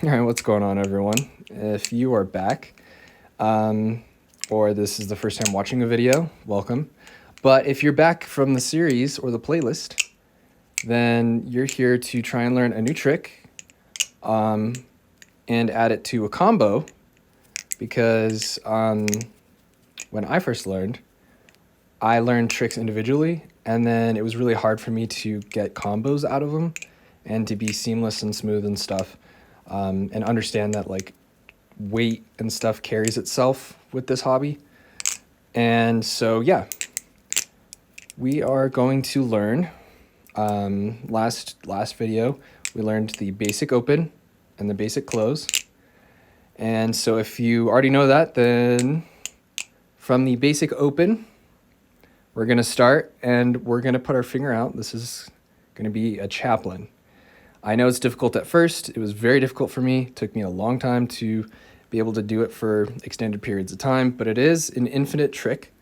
All right, what's going on, everyone? If you are back, or this is the first time watching a video, welcome. But if you're back from the series or the playlist, then you're here to try and learn a new trick and add it to a combo because when I first learned, I learned tricks individually, and then it was really hard for me to get combos out of them and to be seamless and smooth and stuff. And understand that like weight and stuff carries itself with this hobby. And so, yeah, we are going to learn, last video, we learned the basic open and the basic close. And so if you already know that, then from the basic open, we're gonna start and we're gonna put our finger out. This is gonna be a Chaplin. I know it's difficult at first. It was very difficult for me. It took me a long time to be able to do it for extended periods of time, but it is an infinite trick.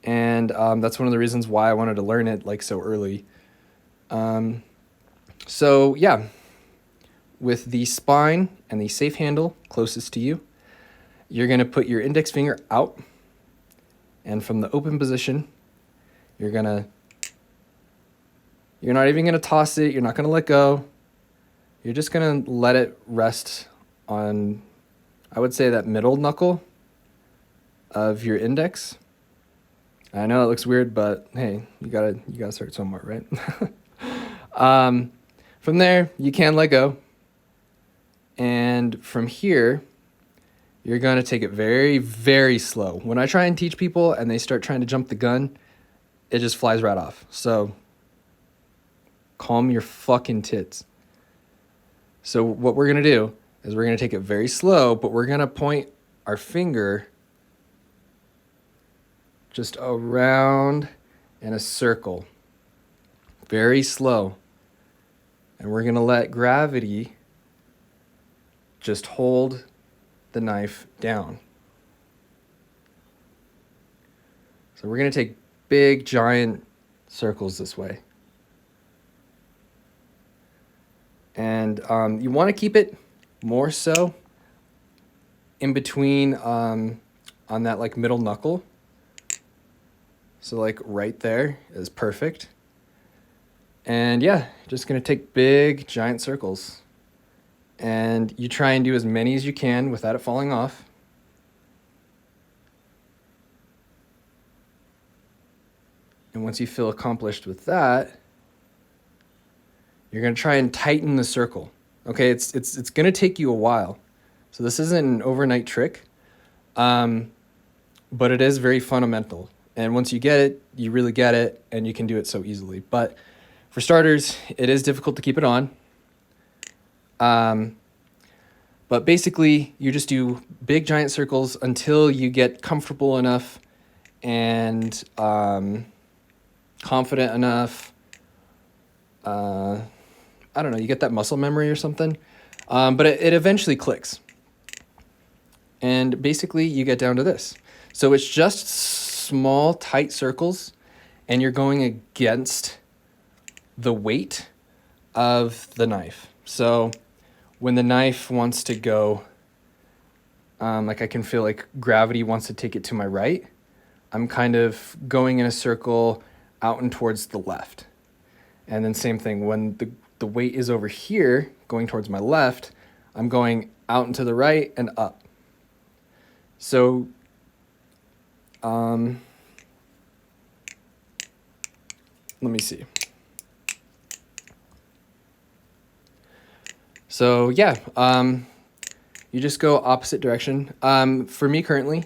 And that's one of the reasons why I wanted to learn it like so early. So yeah, with the spine and the safe handle closest to you, you're gonna put your index finger out, and from the open position, you're not even gonna toss it. You're not gonna let go. You're just gonna let it rest on, I would say, that middle knuckle of your index. I know it looks weird, but hey, you gotta start somewhere, right? From there, you can let go. And from here, you're gonna take it very, very slow. When I try and teach people and they start trying to jump the gun, it just flies right off. So calm your fucking tits. So what we're gonna do is we're gonna take it very slow, but we're gonna point our finger just around in a circle, very slow. And we're gonna let gravity just hold the knife down. So we're gonna take big, giant circles this way. And you want to keep it more so in between on that like middle knuckle. So like right there is perfect. And yeah, just gonna take big giant circles. And you try and do as many as you can without it falling off. And once you feel accomplished with that, you're gonna try and tighten the circle. Okay, it's gonna take you a while. So this isn't an overnight trick, but it is very fundamental. And once you get it, you really get it, and you can do it so easily. But for starters, it is difficult to keep it on. But basically, you just do big giant circles until you get comfortable enough and confident enough. I don't know, you get that muscle memory or something. But it eventually clicks. And basically, you get down to this. So it's just small, tight circles, and you're going against the weight of the knife. So when the knife wants to go, like I can feel like gravity wants to take it to my right, I'm kind of going in a circle out and towards the left. And then same thing, when the weight is over here, going towards my left, I'm going out and to the right and up. So, let me see. So yeah, you just go opposite direction. For me currently,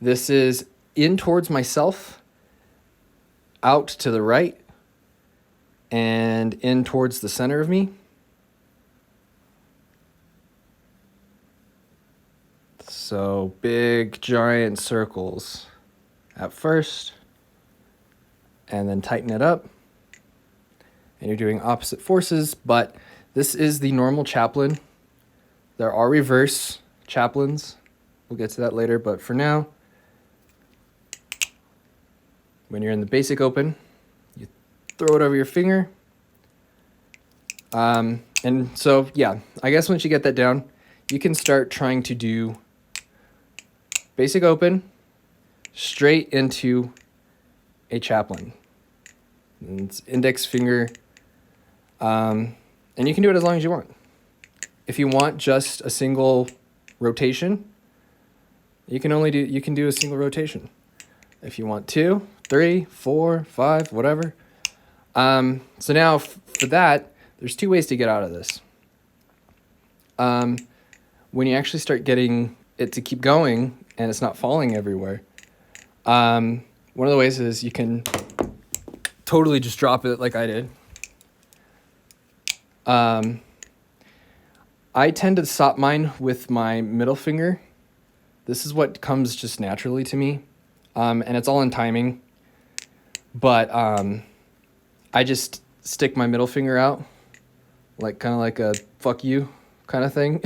this is in towards myself, out to the right, and in towards the center of me. So big giant circles at first, and then tighten it up. And you're doing opposite forces, but this is the normal Chaplin. There are reverse Chaplins. We'll get to that later, but for now, when you're in the basic open, you throw it over your finger. And so, yeah, I guess once you get that down, you can start trying to do basic open straight into a Chaplin. And it's index finger, and you can do it as long as you want. If you want just a single rotation, you can do a single rotation. If you want 2, 3, 4, 5, whatever. So now for that, there's 2 ways to get out of this. When you actually start getting it to keep going and it's not falling everywhere, one of the ways is you can totally just drop it like I did. I tend to stop mine with my middle finger. This is what comes just naturally to me, and it's all in timing. But I just stick my middle finger out, like kind of like a fuck you kind of thing.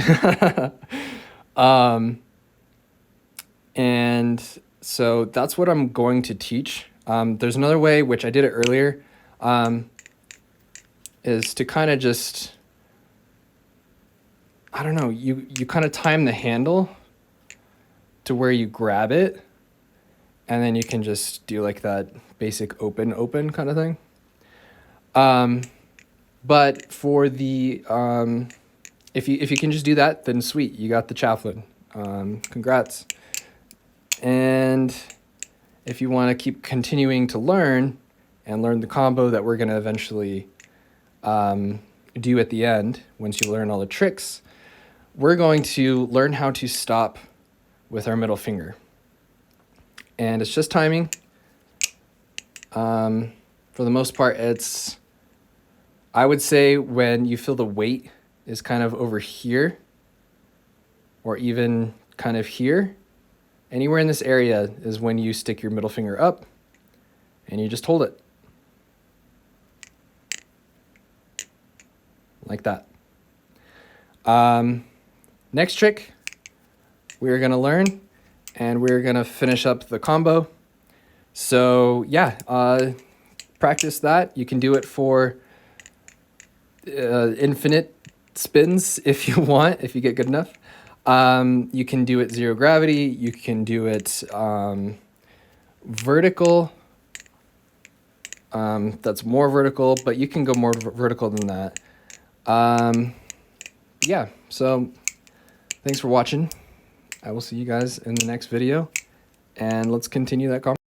And so that's what I'm going to teach. There's another way, which I did it earlier, is to kind of just, I don't know, you kind of time the handle to where you grab it, and then you can just do like that basic open kind of thing. But for the, if you can just do that, then sweet, you got the Chaplin. Congrats. And if you want to keep continuing to learn and learn the combo that we're going to eventually do at the end, once you learn all the tricks, we're going to learn how to stop with our middle finger. And it's just timing. For the most part, I would say when you feel the weight is kind of over here, or even kind of here, anywhere in this area is when you stick your middle finger up and you just hold it. Like that. Next trick we're going to learn, and we're going to finish up the combo. So yeah, practice that. You can do it for infinite spins if you want, if you get good enough. You can do it 0 gravity. You can do it vertical. That's more vertical, but you can go more vertical than that. Yeah, so thanks for watching. I will see you guys in the next video, and let's continue that conversation.